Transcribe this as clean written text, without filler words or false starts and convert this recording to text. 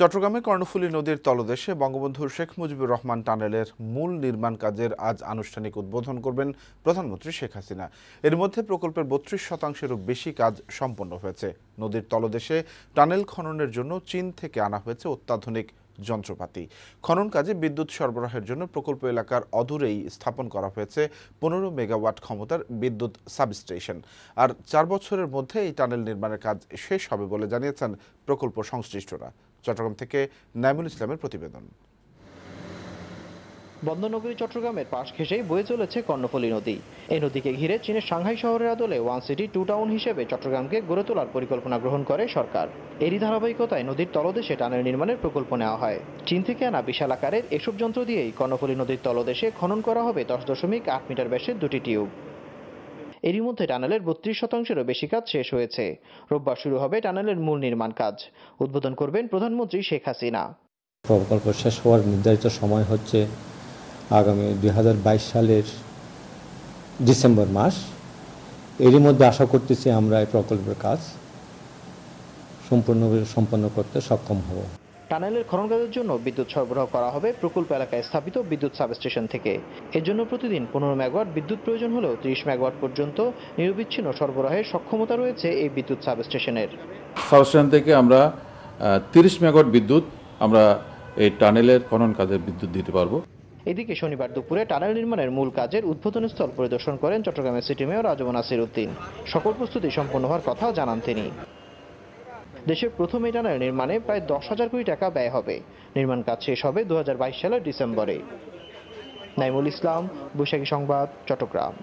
চট্টগ্রামে কর্ণফুলী নদীর তলদেশে বঙ্গবন্ধু শেখ মুজিবুর রহমান টানেলের মূল নির্মাণ কাজের আজ আনুষ্ঠানিক উদ্বোধন করবেন প্রধানমন্ত্রী শেখ হাসিনা। এর মধ্যে প্রকল্পের ৩২%-এরও বেশি কাজ সম্পন্ন হয়েছে। নদীর তলদেশে টানেল খননের জন্য চীন থেকে আনা হয়েছে অত্যাধুনিক যন্ত্রপাতি। খনন কাজে বিদ্যুৎ সরবরাহের জন্য প্রকল্প এলাকার অদূরেই স্থাপন করা হয়েছে ১৫ মেগাওয়াট ক্ষমতার বিদ্যুৎ সাবস্টেশন। আর ৪ বছরের মধ্যে এই টানেল নির্মাণের কাজ শেষ হবে বলে জানিয়েছেন প্রকল্প সংশ্লিষ্টরা। চট্টগ্রাম থেকে নাইমুল ইসলামের প্রতিবেদন। বন্দরনগরী চট্টগ্রামের পাশ ঘেঁষেই বয়ে চলেছে কর্ণফুলী নদী। এই নদীকে ঘিরে চীনের সাংহাই শহরের আদলে ওয়ান সিটি টু টাউন হিসেবে চট্টগ্রামকে গড়ে তোলার পরিকল্পনা গ্রহণ করে সরকার। এরই ধারাবাহিকতায় নদীর তলদেশে টানেল নির্মাণের প্রকল্প নেওয়া হয়। চীন থেকে আনা বিশাল আকারের এসব যন্ত্র দিয়েই কর্ণফুলী নদীর তলদেশে খনন করা হবে 10.8 মিটার ব্যাসের দুটি টিউব। এরই মধ্যে টানেলের ৩২%-এরও বেশি কাজ শেষ হয়েছে। রোববার শুরু হবে টানেলের মূল নির্মাণ কাজ। উদ্বোধন করবেন প্রধানমন্ত্রী শেখ হাসিনা। প্রকল্প শেষ হওয়ার নির্ধারিত সময় হচ্ছে আগামী ২০২২ সালের ডিসেম্বর মাস। এরই মধ্যে আশা করতেছি আমরা এই প্রকল্পের কাজ সম্পন্ন করতে সক্ষম হব। টানেলের খনন কাজের জন্য বিদ্যুৎ সরবরাহ করা হবে প্রকল্প এলাকায় স্থাপিত বিদ্যুৎ সাবস্টেশন থেকে। এর জন্য প্রতিদিন ১৫ মেগাওয়াট বিদ্যুৎ প্রয়োজন হলেও ৩০ মেগাওয়াট পর্যন্ত নিরবিচ্ছিন্ন সরবরাহের সক্ষমতা রয়েছে এই বিদ্যুৎ সাবস্টেশনের। সাবস্টেশন থেকে আমরা ৩০ মেগাওয়াট বিদ্যুৎ আমরা এই টানেলের খনন কাজের বিদ্যুৎ দিতে পারবো। এদিকে শনিবার দুপুরে টানেল নির্মাণের মূল কাজের উদ্বোধন স্থল পরিদর্শন করেন চট্টগ্রামের সিটি মেয়র আজম নাসির উদ্দিন। সকল প্রস্তুতি সম্পন্ন হওয়ার কথা জানান তিনি। দেশের প্রথম এই টানেল নির্মাণে প্রায় ১০,০০০ কোটি টাকা ব্যয় হবে। নির্মাণ কাজ শেষ হবে ২০২২ সালের ডিসেম্বরে। নাইমুল ইসলাম, বৈশাখী সংবাদ, চট্টগ্রাম।